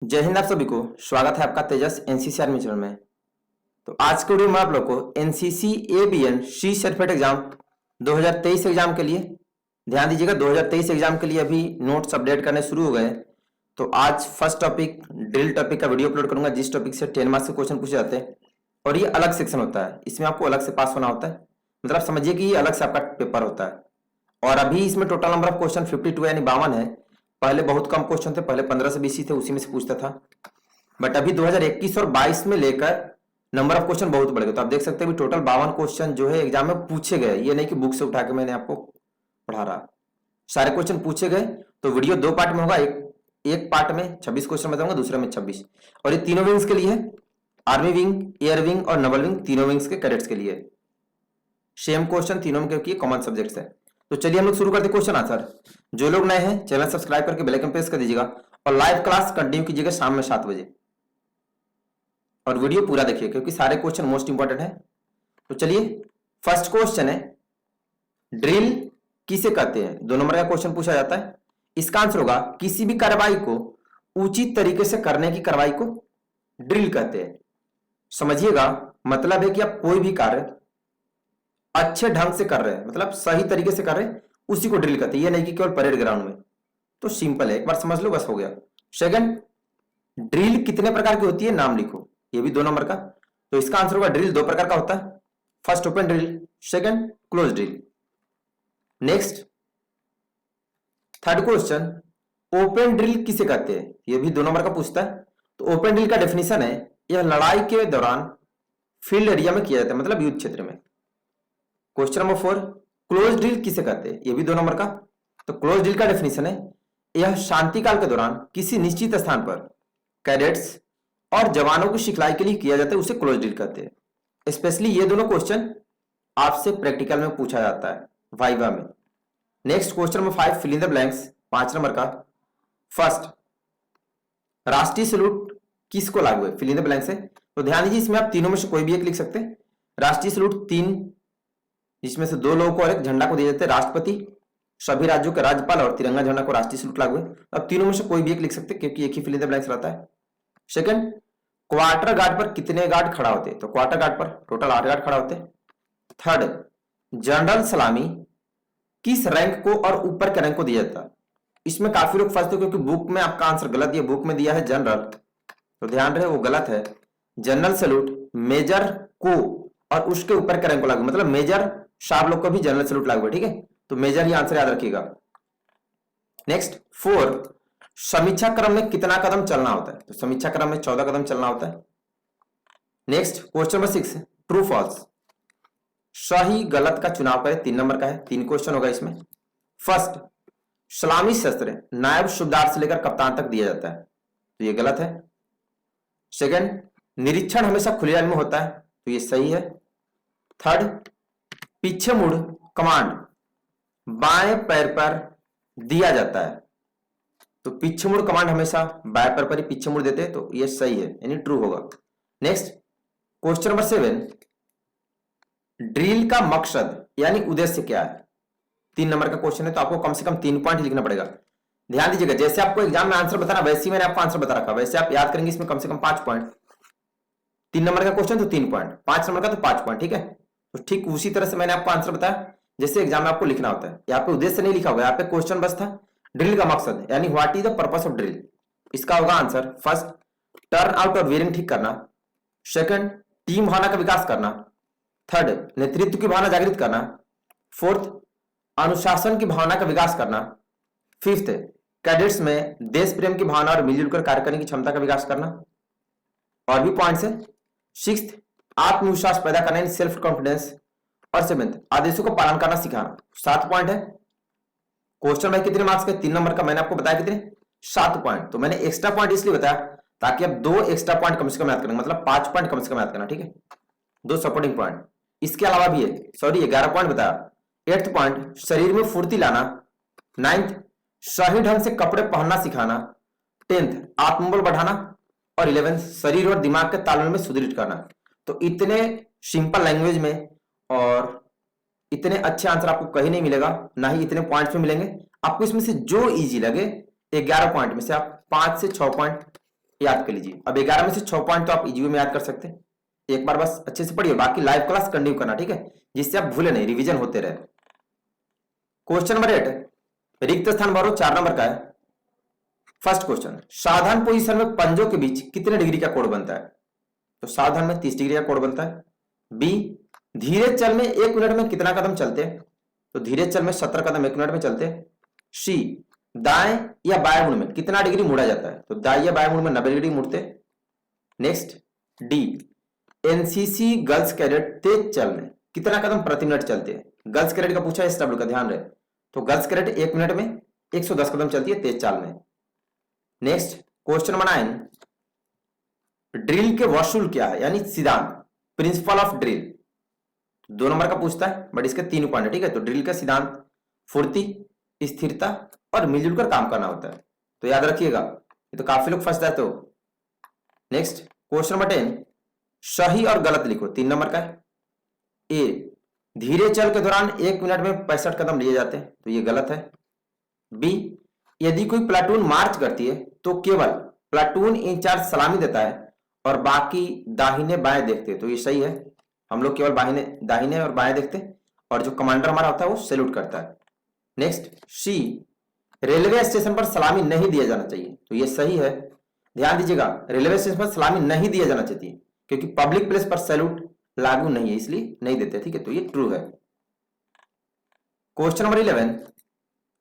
जय हिंद। आप सभी को स्वागत है आपका तेजस एनसीसी आर्मी चैनल में। तो आज के वीडियो में आप लोग को NCC A B and C certificate exam 2023 exam के लिए ध्यान दीजिएगा। 2023 एग्जाम के लिए अभी नोट्स अपडेट करने शुरू हो गए। तो आज फर्स्ट टॉपिक ड्रिल टॉपिक का वीडियो अपलोड करूंगा, जिस टॉपिक से 10 मार्क्स के क्वेश्चन पूछे जाते हैं और ये अलग सेक्शन होता है, इसमें आपको अलग से पास होना होता है। मतलब समझिए कि ये अलग से आपका पेपर होता है। और अभी इसमें टोटल नंबर ऑफ क्वेश्चन 52 यानी 52 है। पहले बहुत कम क्वेश्चन थे, पहले 15 से 20 ही थे, उसी में से पूछता था। बट अभी 2021 और 22 में लेकर नंबर ऑफ क्वेश्चन बहुत बढ़ गए। तो आप देख सकते हैं टोटल 52 क्वेश्चन जो है एग्जाम में पूछे गए। ये नहीं कि बुक से उठा के मैंने आपको पढ़ा रहा, सारे क्वेश्चन पूछे गए। तो वीडियो दो पार्ट में होगा, एक पार्ट में 26 क्वेश्चन बताऊंगा, दूसरे में 26। और ये तीनों विंग्स के लिए है, आर्मी विंग, एयर विंग और नवल विंग, तीनों विंग्स के कैडेट्स के लिए सेम क्वेश्चन तीनों में, क्योंकि कॉमन सब्जेक्ट्स है। तो चलिए हम लोग शुरू करते हैं क्वेश्चन आंसर। जो लोग नए हैं चैनल सब्सक्राइब करके बेल आइकन प्रेस कर दीजिएगा और लाइव क्लास कंटिन्यू कीजिएगा शाम में 7 बजे। और वीडियो पूरा देखिए क्योंकि सारे क्वेश्चन मोस्ट इंपॉर्टेंट है। तो चलिए फर्स्ट क्वेश्चन है, ड्रिल किसे कहते हैं? 2 नंबर का क्वेश्चन पूछा जाता है। इसका आंसर होगा किसी भी कार्रवाई को उचित तरीके से करने की कार्रवाई को ड्रिल कहते हैं। समझिएगा, मतलब है कि आप कोई भी कार्य अच्छे ढंग से कर रहे हैं, मतलब सही तरीके से कर रहे हैं, उसी को ड्रिल कहते हैं। ये नहीं कि केवल परेड ग्राउंड में। तो सिंपल है, एक बार समझ लो बस हो गया। सेकंड, ड्रिल कितने प्रकार की होती है नाम लिखो, ये भी 2 नंबर का। तो इसका आंसर होगा ड्रिल 2 प्रकार का होता है। First open drill, second close drill. Next third question, open drill किसे कहते हैं? ये भी 2 नंबर का पूछता है। तो ओपन ड्रिल का डेफिनेशन है, यह लड़ाई के दौरान फील्ड एरिया में किया जाता है, मतलब युद्ध क्षेत्र में। क्वेश्चन नंबर 4, क्लोज ड्रिल किसे कहते हैं? ये भी 2 नंबर का। तो क्लोज ड्रिल का डेफिनेशन है, यह शांति काल के दौरान किसी निश्चित स्थान पर कैडेट्स और जवानों की सिखलाई के लिए किया जाता है, उसे क्लोज ड्रिल कहते हैं। स्पेशली ये दोनों क्वेश्चन आपसे प्रैक्टिकल में पूछा जाता है, वाइवा में। Next question number 5, fill in the blanks, 5 number का। फर्स्ट, राष्ट्रीय सैल्यूट किसको लागू है? फिल इन द ब्लैंक्स है। तो ध्यान दीजिए, इसमें आप तीनों में से कोई भी एक लिख सकते हैं। राष्ट्रीय सैल्यूट 3, जिसमें से 2 लोगों को और एक झंडा को दिए जाते हैं, राष्ट्रपति, सभी राज्यों के राज्यपाल और तिरंगा झंडा को राष्ट्रीय सैल्यूट लागू है। अब तीनों में से कोई भी एक लिख सकते हैं क्योंकि एक ही फिल इन द ब्लैंक्स रहता है। सेकंड, क्वार्टर गार्ड पर कितने गार्ड खड़ा होते हैं? तो क्वार्टर गार्ड पर टोटल 8 गार्ड खड़ा होते हैं। थर्ड, जनरल सलामी किस रैंक को और ऊपर के रैंक को दिया जाता है? इसमें काफी लोग फंसते हैं क्योंकि बुक में आपका आंसर गलत दिया, बुक में दिया है जनरल, तो ध्यान रहे वो गलत है। जनरल सैल्यूट मेजर को और उसके ऊपर के रैंक को लागू, मतलब मेजर साहब लोग को भी जनरल सैल्यूट लागू है, ठीक है। तो मेजर ही आंसर याद रखिएगा। नेक्स्ट 4, समीक्षा क्रम में कितना कदम चलना होता है? तो समीक्षा क्रम में 14 कदम चलना होता है। Next question number 6, true false, सही गलत का चुनाव करें, 3 नंबर का है। 3 क्वेश्चन होगा इसमें। फर्स्ट, सलामी शस्त्र नायब सूबेदार से लेकर कप्तान तक दिया जाता है, तो ये गलत है। सेकंड, निरीक्षण हमेशा खुले में होता है, तो ये सही है। थर्ड, पीछे मुड़ कमांड बाएं पैर पर दिया जाता है, तो पीछे मुड़ कमांड हमेशा बाएं पैर पर ही पीछे मुड़ देते हैं, तो ये सही है, यानी ट्रू होगा। नेक्स्ट क्वेश्चन नंबर 7, ड्रिल का मकसद यानी उद्देश्य क्या है? 3 नंबर का क्वेश्चन है, तो आपको कम से कम 3 पॉइंट लिखना पड़ेगा। ध्यान दीजिएगा, जैसे आपको एग्जाम में आंसर बताना वैसे ही मैंने आपको आंसर बता रखा, वैसे आप याद करेंगे। इसमें कम से कम 5 पॉइंट। 3 नंबर का क्वेश्चन तो 3 पॉइंट, 5 नंबर का तो 5 पॉइंट, ठीक है। तो ठीक उसी तरह से मैंने आपको आंसर बताया जैसे एग्जाम में आपको लिखना होता है। यहाँ पे उद्देश्य नहीं लिखा हुआ, यहाँ पे क्वेश्चन बस था ड्रिल का मकसद यानी what is the purpose of drill. इसका होगा आंसर, फर्स्ट, टर्न आउट और वेयरिंग ठीक करना। सेकंड, टीम भावना का विकास करना। थर्ड, नेतृत्व की भावना जागृत करना। फोर्थ, अनुशासन की भावना का विकास करना। फिफ्थ, कैडेट्स में देश प्रेम की भावना और मिलजुल कर कार्य करने की क्षमता का विकास करना। और भी पॉइंट्स है। सिक्स्थ, आत्मविश्वास पैदा करना यानी सेल्फ कॉन्फिडेंस। और सेवेंथ, आदेशों को पालन करना सिखाना। 7 पॉइंट है। क्वेश्चन में कितने मार्क्स के? 3 नंबर का मैंने आपको बताया कितने, 7 पॉइंट। तो मैंने एक्स्ट्रा पॉइंट इसलिए बताया ताकि आप 2 एक्स्ट्रा पॉइंट कम से कम याद करेंगे, मतलब 5 पॉइंट कम से कम याद करना, ठीक है। 2 सपोर्टिंग पॉइंट इसके अलावा भी है, सॉरी 11 पॉइंट बताया। 8th पॉइंट, शरीर में फुर्ती लाना। 9th, सही ढंग से कपड़े पहनना सिखाना। 10th, आत्मबल बढ़ाना। और 11th, शरीर और दिमाग के तालमेल में सुदृढ़ करना। तो इतने सिंपल लैंग्वेज में और इतने अच्छे आंसर आपको कहीं नहीं मिलेगा, ना ही इतने पॉइंट्स में मिलेंगे। आपको इसमें से जो इजी लगे 11 पॉइंट में से आप 5 से 6 पॉइंट याद कर लीजिए। अब 11 में से 6 पॉइंट तो आप इजी में याद कर सकते हैं। एक बार बस अच्छे से पढ़िए, बाकी लाइव क्लास कंटिन्यू करना, ठीक है, जिससे आप भूले नहीं, रिवीजन होते रहे। क्वेश्चन नंबर 8, रिक्त स्थान भरो, 4 नंबर का है। फर्स्ट क्वेश्चन, सावधान पोजीशन में पंजों के बीच कितने डिग्री का कोण बनता है? तो सावधान में 30 डिग्री का कोण बनता है। बी, धीरे चल में 1 मिनट में कितना कदम चलते हैं? तो धीरे चल में 17 कदम 1 मिनट में चलते हैं। सी, दाएं या बाएं मुड़ में कितना डिग्री मुड़ा जाता है? तो दाएं या बाएं मुड़ में 90 डिग्री मुड़ते। Next, D, NCC girls cadet तेज चल में कितना कदम प्रति मिनट चलते हैं? गर्ल्स कैडेट का पूछा है, एसडब्ल्यू का ध्यान रहे। तो गर्ल्स कैडेट 1 मिनट में 110 कदम चलती है तेज चाल में। नेक्स्ट, क्वेश्चन नंबर 9, ड्रिल के वसूल क्या है, यानी सिद्धांत, प्रिंसिपल ऑफ ड्रिल। 2 नंबर का पूछता है, बट इसके 3 पॉइंट है, ठीक है। तो ड्रिल का सिद्धांत फुर्ती, स्थिरता और मिलजुल कर काम करना होता है, तो याद रखिएगा, ये तो काफी लोग फंस जाते हो। नेक्स्ट, क्वेश्चन नंबर 10, सही और गलत लिखो, 3 नंबर का है। ए, धीरे चल के दौरान 1 मिनट में 65 कदम लिए जाते हैं, तो ये गलत है। बी, यदि कोई प्लाटून मार्च करती है तो केवल प्लाटून इंचार्ज सलामी देता है और बाकी दाहिने बाएं देखते हैं, तो ये सही है। हम लोग केवल दाहिने और बाएं देखते हैं और जो कमांडर हमारा होता है वो सैल्यूट करता है। नेक्स्ट, सी, रेलवे स्टेशन पर सलामी नहीं दिया जाना चाहिए, तो ये सही है। ध्यान दीजिएगा, रेलवे स्टेशन पर सलामी नहीं दिया जाना चाहिए क्योंकि पब्लिक प्लेस पर सैल्यूट लागू नहीं है, इसलिए नहीं देते, ठीक है, तो ये ट्रू है। क्वेश्चन नंबर 11,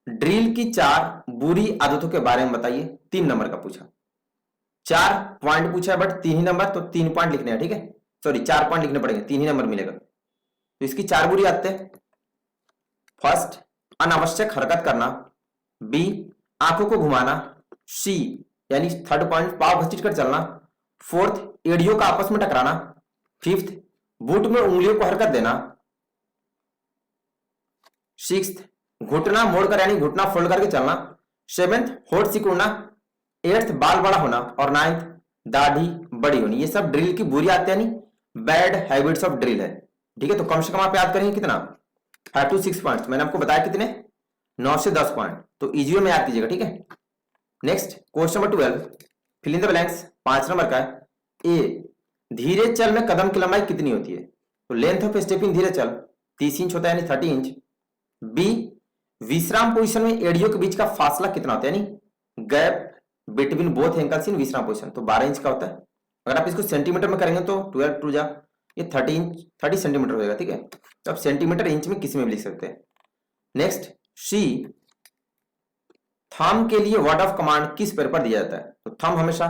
ड्रिल की 4 बुरी आदतों के बारे में बताइए, 3 नंबर का पूछा। 4 पॉइंट पूछा है, बट 3 ही नंबर, तो 3 पॉइंट लिखने हैं, ठीक है, सॉरी 4 पॉइंट लिखने पड़ेंगे, 3 ही नंबर मिलेगा। तो इसकी 4 बुरी आदतें, फर्स्ट, अनावश्यक हरकत करना। बी, आंखों को घुमाना। सी, यानी थर्ड पॉइंट, पाव घसीट कर चलना। फोर्थ, एड़ियों का आपस में टकराना। फिफ्थ, बूट में उंगलियों को हरकत देना। सिक्स्थ, घुटना मोड़कर यानी घुटना फोल्ड करके चलना। सेवेंथ, होठ सिकुड़ना। एट्थ, बाल बड़ा होना। और नाइन्थ, दाढ़ी बड़ी होनी। ये सब ड्रिल की बुरी आदतें यानी बैड हैबिट्स ऑफ ड्रिल है, ठीक है। तो कम से कम आप याद करेंगे कितना, 5 to 6 पॉइंट। मैंने आपको बताया कितने, 9 से 10 पॉइंट, तो इजी में याद कीजिएगा, ठीक है। Next, question number 12, fill in the blanks, 5 number का है। ए, धीरे चल में कदम की लंबाई कितनी होती है? तो लेंथ ऑफ स्टेप इन धीरे चल 30 इंच होता है, यानी 30 इंच। बी, विश्राम पोजीशन में एड़ियों के बीच का फासला कितना होता है, यानी गैप बिटवीन बोथ एंकल्स इन विश्राम पोजीशन, तो 12 इंच का होता है। अगर आप इसको सेंटीमीटर में करेंगे तो 12 टू जा ये 30 सेंटीमीटर होगा, ठीक है। तो आप सेंटीमीटर इंच में किसी में भी लिख सकते हैं। नेक्स्ट, सी, थंब के लिए वर्ड ऑफ कमांड किस पैर पर दिया जाता है? तो थंब हमेशा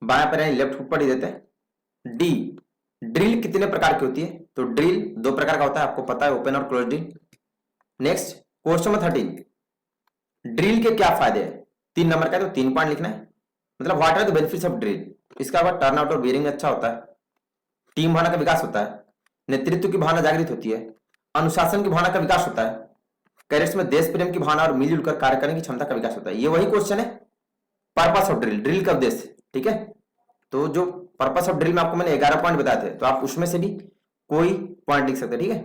बाएं पैर यानी लेफ्ट हुक पर ही देते हैं। डी, ड्रिल कितने प्रकार की होती है? तो ड्रिल 2 प्रकार का होता है, आपको पता है, ओपन और close drill. Next, question number 13, drill के क्या फायदे हैं? 3 नंबर का है, तो 3 पॉइंट लिखना है। मतलब what are the benefits of drill. इसका बाद टर्न आउट और बियरिंग अच्छा होता है, टीम भावना का विकास होता है, नेतृत्व की भावना जागृत होती है, अनुशासन की भावना का विकास होता है, कैडेट्स में देश प्रेम की भावना और मिलजुल कर कार्य करने की क्षमता का विकास होता है। ये वही क्वेश्चन है, पर्पस ऑफ ड्रिल, ड्रिल का उद्देश्य, ठीक है। तो जो पर्पस ऑफ ड्रिल में आपको मैंने 11 पॉइंट बताए थे, तो आप उसमें से भी कोई पॉइंट लिख सकते हैं, ठीक है।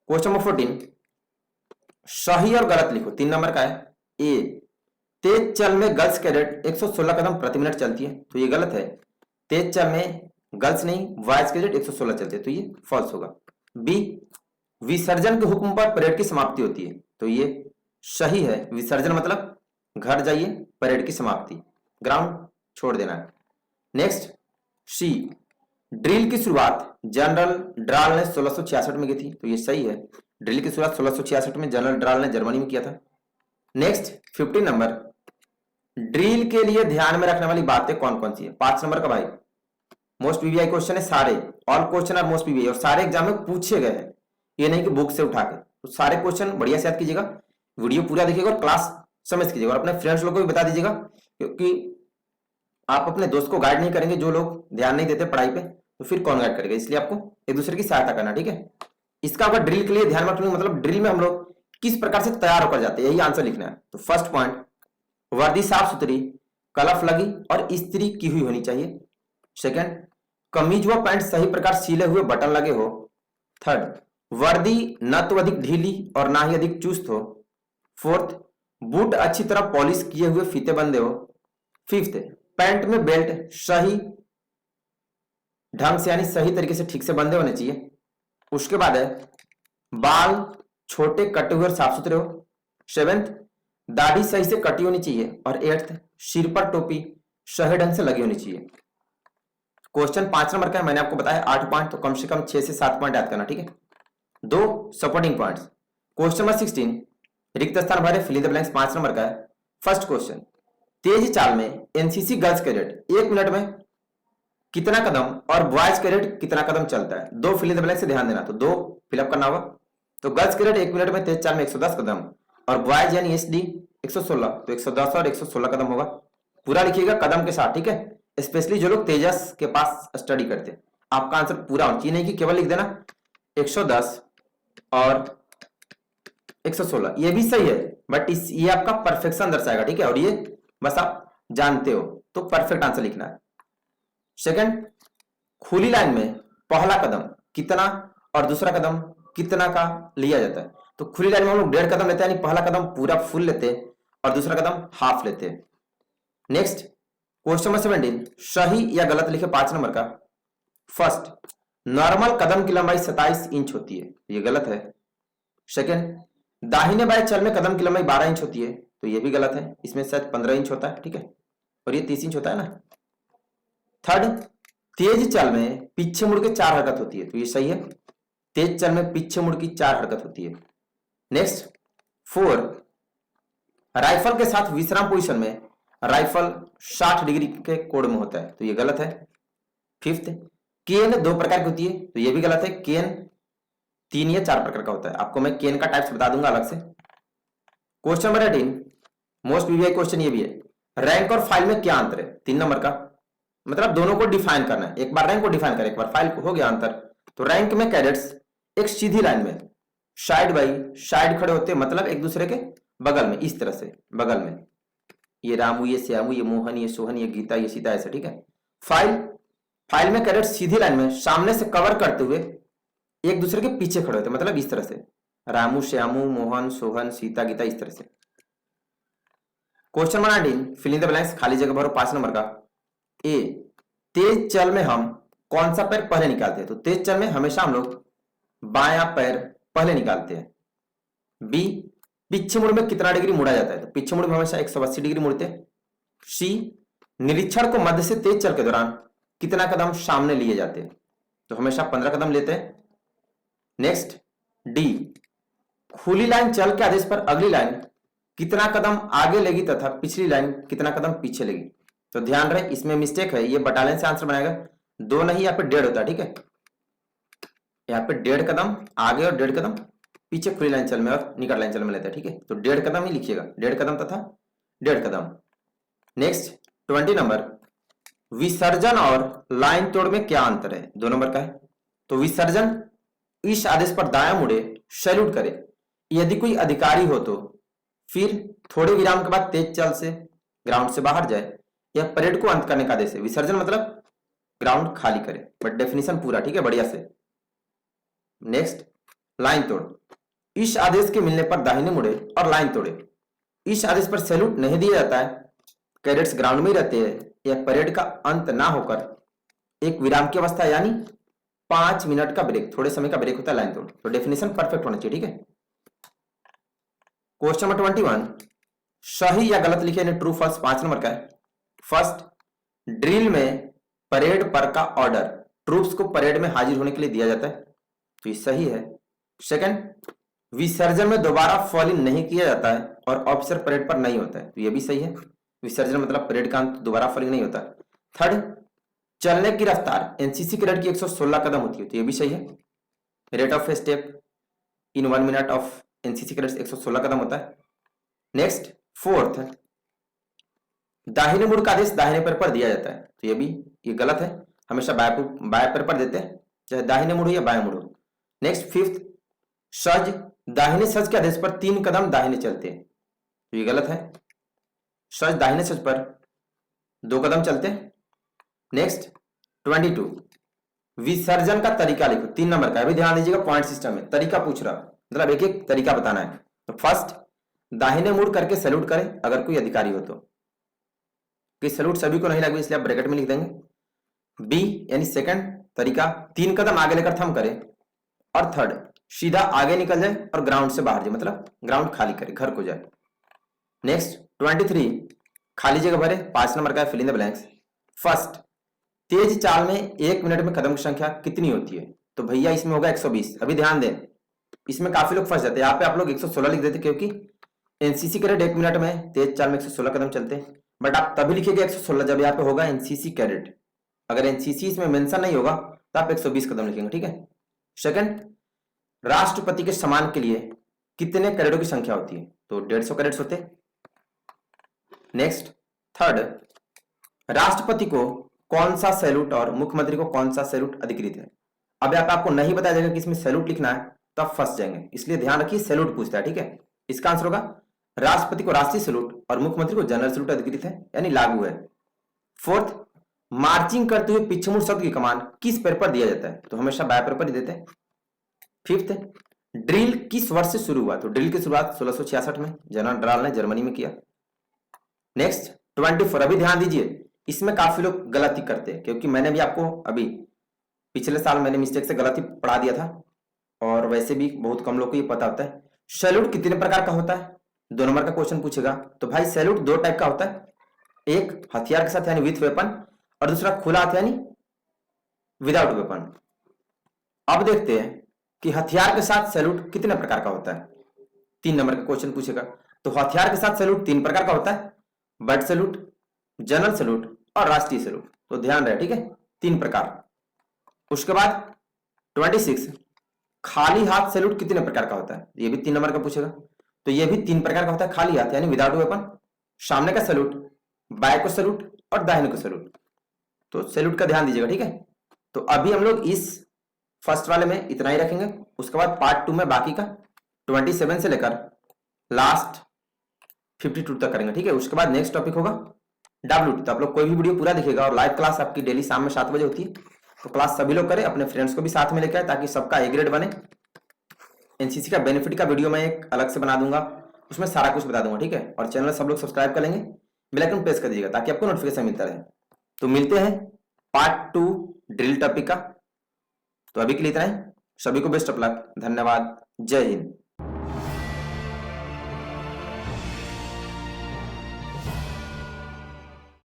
क्वेश्चन नंबर 14, सही और गलत लिखो, 3 नंबर का है। ए, तेज चल में गर्ल्स कैडेट 116 कदम प्रति मिनट चलती है, तो ये गलत है। तेज चल में गर्ल्स नहीं, बॉयज कैडेट 116 चलते हैं, तो ये फॉल्स होगा। बी, विसर्जन के हुक्म पर परेड की समाप्ति होती है, तो ये सही है। विसर्जन मतलब घर जाइए, परेड की समाप्ति, ग्राउंड छोड़ देना है। नेक्स्ट, सी, ड्रिल की शुरुआत जनरल ड्राल ने 1666 में की थी, तो ये सही है। ड्रिल की शुरुआत 1666 में जनरल ड्राल ने जर्मनी में किया था। नेक्स्ट, 15 नंबर, ड्रिल के लिए ध्यान में रखने वाली बातें कौन कौन सी है? 5 नंबर का भाई, मोस्ट पीवीआई क्वेश्चन है, सारे all question are most PVI, और सारे एग्जाम में पूछे गए हैं, ये नहीं कि बुक से उठा के। तो सारे क्वेश्चन बढ़िया से याद कीजिएगा, वीडियो पूरा देखिएगा और क्लास समझ कीजिएगा, और अपने फ्रेंड्स लोग को भी बता दीजिएगा, क्योंकि आप अपने दोस्त को गाइड नहीं करेंगे, जो लोग ध्यान नहीं देते पढ़ाई पे, तो फिर कौन गाइड करेगा? इसलिए आपको एक दूसरे की सहायता करना, ठीक है। इसका अगर ड्रिल के लिए ध्यान रखना, मतलब ड्रिल में हम लोग किस प्रकार से तैयार होकर जाते हैं, यही आंसर लिखना है। तो फर्स्ट पॉइंट, वर्दी साफ सुथरी, कलफ लगी और इस्त्री की हुई होनी चाहिए। सेकंड, कमीज व पैंट सही प्रकार सीले हुए बटन लगे हो। थर्ड, वर्दी न तो अधिक ढीली और ना ही अधिक चुस्त हो। फोर्थ, बूट अच्छी तरह पॉलिश किए हुए फीते बंधे हो। फिफ्थ, पैंट में बेल्ट सही ढंग से यानी सही तरीके से ठीक से बंधे होने चाहिए। उसके बाद है बाल छोटे कटे हुए और साफ सुथरे हो। 7th दाढ़ी सही से कटी होनी चाहिए। और 8th सिर पर टोपी सही ढंग से लगी होनी चाहिए। क्वेश्चन 5 नंबर का है, मैंने आपको बताया 8 पॉइंट, तो कम से कम 6 से 7 पॉइंट याद करना, ठीक है। 2 सपोर्टिंग पॉइंट्स। क्वेश्चन नंबर 16 रिक्त स्थान भरे fill in the blanks 5 number का है। फर्स्ट क्वेश्चन, तेज चाल में एनसीसी गर्ल्स कैडेट 1 मिनट में कितना कदम और बॉयज कैडेट कितना कदम चलता है? 2 फिल इन द ब्लैंक से ध्यान देना, तो 2 फिलअप करना होगा। तो गर्ल्स कैडेट 1 मिनट में तेज चाल में 110 कदम और बॉयज यानी एसडी 116, तो 110 और 116 कदम होगा। पूरा लिखिएगा कदम के साथ, ठीक है। स्पेशली जो लोग तेजस के पास स्टडी करते हैं, आपका आंसर पूरा होना चाहिए, नहीं कि केवल लिख देना 110 और 116। ये भी सही है, बट ये आपका परफेक्शन दर्शाएगा, ठीक है। और ये बस आप जानते हो, तो परफेक्ट आंसर लिखना है। सेकंड, खुली लाइन में पहला कदम कितना और दूसरा कदम कितना का लिया जाता है? तो खुली लाइन में हम लोग 1.5 कदम लेते हैं, यानी पहला कदम पूरा फुल लेते हैं और दूसरा कदम हाफ लेते हैं। नेक्स्ट क्वेश्चन नंबर 17 सही या गलत लिखे 5 नंबर का। फर्स्ट, नॉर्मल कदम की लंबाई 27 इंच होती है, ये गलत है। सेकंड, दाहिने बाएं चल में कदम की लंबाई 12 इंच होती है, तो ये भी गलत है, इसमें शायद 15 इंच होता है, ठीक है। और ये 30 इंच होता है ना। थर्ड, तेज चल में पीछे मुड़ के 4 हरकत होती है, तो ये सही है। तेज चल में पीछे मुड़ की 4 हरकत होती है। नेक्स्ट 4, राइफल के साथ विश्राम पोजीशन में राइफल 60 डिग्री के कोण में होता है, तो ये गलत है। फिफ्थ, केन 2 प्रकार की होती है, तो ये भी गलत है। केन 3 या 4 प्रकार का होता है, आपको मैं केन का टाइप्स बता दूंगा अलग से। Question number 18 most VVI question ये भी है, रैंक और फाइल में क्या अंतर है? 3 नंबर का, मतलब दोनों को डिफाइन करना है। एक बार रैंक को डिफाइन करें, एक बार फाइल को, हो गया अंतर। तो रैंक में कैडेट्स एक सीधी लाइन में साइड बाई साइड खड़े होते हैं, मतलब एक दूसरे के बगल में, इस तरह से बगल में, ये रामू, ये श्यामू, ये मोहन, ये सोहन, ये गीता, ये सीता, ऐसे, ठीक है। फाइल में कैडेट्स सीधी लाइन में सामने से कवर करते हुए एक दूसरे के पीछे खड़े होते हैं, मतलब इस तरह से, रामू, श्यामू, मोहन, सोहन, सीता, गीता, इस तरह से। Question number 19 fill in the blanks, खाली जगह भरो 5 नंबर का। ए, तेज चल में हम कौन सा पैर पहले निकालते हैं? तो तेज चल में हमेशा हम लोग बायां पैर पहले निकालते हैं। बी, पीछे मुड़ में कितना डिग्री मुड़ा जाता है? तो पीछे मुड़ में हमेशा 180 डिग्री मुड़ते हैं। सी, निरीक्षण को मध्य से तेज चल के दौरान कितना कदम सामने लिए जाते हैं? तो हमेशा 15 कदम लेते हैं। नेक्स्ट डी, खुली लाइन चल के आदेश पर अगली लाइन कितना कदम आगे लेगी तथा पिछली लाइन कितना कदम पीछे लेगी? तो ध्यान रहे इसमें मिस्टेक है, ये बटालियन से आंसर बनाएगा, 2 नहीं, यहाँ पे 1.5 होता है, ठीक है। यहाँ पे 1.5 कदम आगे और 1.5 कदम पीछे खुली लाइन चल में और निकट लाइन चल में लेता है, ठीक है। तो 1.5 कदम ही लिखिएगा, 1.5 कदम तथा 1.5 कदम। नेक्स्ट 20 नंबर, विसर्जन और लाइन तोड़ में क्या अंतर है? 2 नंबर का है। तो विसर्जन इस आदेश पर दायां मुड़े सैल्यूट करे, यदि कोई अधिकारी हो तो फिर थोड़े विराम के बाद तेज चल से ग्राउंड से बाहर जाए, यह परेड को अंत करने का आदेश है। विसर्जन मतलब ग्राउंड खाली करे, बट डेफिनेशन पूरा, ठीक है, बढ़िया से। नेक्स्ट लाइन तोड़, इस आदेश के मिलने पर दाहिने मुड़े और लाइन तोड़े। इस आदेश पर सैल्यूट नहीं दिया जाता है, कैडेट्स ग्राउंड में ही रहते हैं, यह परेड का अंत ना होकर एक विराम की अवस्था, यानी 5 मिनट का ब्रेक, थोड़े समय का ब्रेक होता है लाइन तोड़। तो डेफिनेशन परफेक्ट होना चाहिए, ठीक है। क्वेश्चन नंबर 21 सही या गलत लिखे, ट्रू फॉल्स 5 नंबर का है। फर्स्ट, ड्रिल में परेड पर का ऑर्डर ट्रूप्स को परेड में हाजिर होने के लिए दिया जाता है, तो ये सही है। सेकंड, विसर्जन में दोबारा फॉल इन नहीं किया जाता है और ऑफिसर परेड पर नहीं होता है, तो ये भी सही है। विसर्जन मतलब परेड का अंत, दोबारा फॉलिंग नहीं होता। थर्ड, चलने की रफ्तार एनसीसी कैडेट की 116 कदम होती है, तो ये भी सही है। Rate of step in 1 minute of NCC cadets 116 कदम होता है। नेक्स्ट फोर्थ, दाहिने मुड़ का आदेश दाहिने पैर पर दिया जाता है, तो ये गलत है, हमेशा बाएं पैर पर देते हैं, चाहे दाहिने मुड़ हो या बाएं मुड़ हो। नेक्स्ट फिफ्थ, सज दाहिने सज के आदेश पर 3 कदम दाहिने चलते हैं, तो ये गलत है। सज दाहिने सज पर 2 कदम चलते हैं। नेक्स्ट 22, विसर्जन का तरीका लिखो, 3 नंबर का, अभी ध्यान दीजिएगा, पॉइंट सिस्टम में तरीका पूछ रहा, मतलब एक एक तरीका बताना है। तो फर्स्ट, दाहिने मुड़ करके सैल्यूट करें अगर कोई अधिकारी हो तो। कि सैल्यूट सभी को नहीं लगे, इसलिए आप ब्रैकेट में लिख देंगे। बी यानी सेकंड तरीका, 3 कदम आगे लेकर थम करे। और थर्ड, सीधा आगे निकल जाए और ग्राउंड से बाहर जाए, मतलब ग्राउंड खाली करे, घर को जाए। नेक्स्ट 23, खाली जगह भरे, 5 नंबर का fill in the blanks. First, तेज चाल में 1 मिनट में कदम की संख्या कितनी होती है? तो भैया इसमें होगा 120। अभी ध्यान दें, इसमें काफी लोग फंस जाते हैं। यहाँ पे आप लोग 116 लिख देते, क्योंकि एनसीसी कैडेट 1 मिनट में तेज चाल में 116 कदम चलते हैं। बट आप तभी लिखिएगा 116 जब यहाँ पे होगा एनसीसी कैडेट। अगर एनसीसी इसमें मेंशन नहीं होगा तो आप 120 कदम लिखेंगे, ठीक है। सेकंड, राष्ट्रपति के सम्मान के लिए कितने कैडेटों की संख्या होती है? तो 150 कैडेट्स होते हैं। नेक्स्ट थर्ड, राष्ट्रपति को कौन सा सैल्यूट और मुख्यमंत्री को कौन सा सैल्यूट अधिकृत है? अब यहाँ पे आपको नहीं बताया जाएगा कि इसमें सैल्यूट लिखना है तो आप फंस जाएंगे, इसलिए ध्यान रखिए सैल्यूट पूछता है, ठीक है। इसका आंसर होगा राष्ट्रपति को राष्ट्रीय सैल्यूट और मुख्यमंत्री को जनरल सैल्यूट अधिकृत है, यानी लागू है। फोर्थ, मार्चिंग करते हुए पीछे मुड़ शब्द की कमान किस पेपर पर दिया जाता है? तो हमेशा बाय पेपर ही देते हैं। फिफ्थ, ड्रिल किस वर्ष से शुरू हुआ? तो ड्रिल की शुरुआत 1666 में जनरल डायल ने जर्मनी में किया। नेक्स्ट 24, अभी ध्यान दीजिए, इसमें काफी लोग गलती करते हैं, क्योंकि मैंने भी आपको अभी पिछले साल मैंने मिस्टेक से गलती पढ़ा दिया था, और वैसे भी बहुत कम लोग को ये पता होता है। सैल्यूट कितने प्रकार का होता है? 2 नंबर का क्वेश्चन पूछेगा। तो भाई सैल्यूट 2 टाइप का होता है, एक हथियार के साथ यानी विथ वेपन, और दूसरा खुला हाथ यानी विदाउट वेपन। अब देखते हैं कि हथियार के साथ सैल्यूट कितने प्रकार का होता है। 3 नंबर का क्वेश्चन पूछेगा। तो हथियार के साथ सैल्यूट 3 प्रकार का होता है, बट सैल्यूट, जनरल सैल्यूट और राष्ट्रीय सैल्यूट। तो ध्यान रहे, ठीक है, 3 प्रकार। उसके बाद 26, खाली हाथ सैल्यूट कितने प्रकार का होता है? ये भी 3 नंबर का पूछेगा। तो ये भी 3 प्रकार का होता है, खाली हाथ यानी विदाउट वेपन, सामने का सैल्यूट, बाएं को सैल्यूट और दाहिने को सैल्यूट। तो सैल्यूट का ध्यान दीजिएगा, ठीक है। तो अभी हम लोग इस फर्स्ट वाले में इतना ही रखेंगे। उसके बाद पार्ट 2 में बाकी का 27 से लेकर लास्ट 52 तक करेंगे, ठीक है। उसके बाद नेक्स्ट टॉपिक होगा WT। तो आप लोग कोई भी वीडियो पूरा देखिएगा, और लाइव क्लास आपकी डेली शाम में 7 बजे होती है। तो क्लास सभी लोग करें, अपने फ्रेंड्स को भी साथ में लेकर आए, ताकि सबका ए ग्रेड बने। एनसीसी का बेनिफिट का वीडियो मैं एक अलग से बना दूंगा, उसमें सारा कुछ बता दूंगा, ठीक है। और चैनल सब लोग सब्सक्राइब कर लेंगे, बेल आइकन प्रेस कर दीजिएगा ताकि आपको नोटिफिकेशन मिलता रहे। तो मिलते हैं पार्ट 2 ड्रिल टॉपिक का। तो अभी के लिए इतना ही, सभी को बेस्ट ऑफ लक, धन्यवाद, जय हिंद।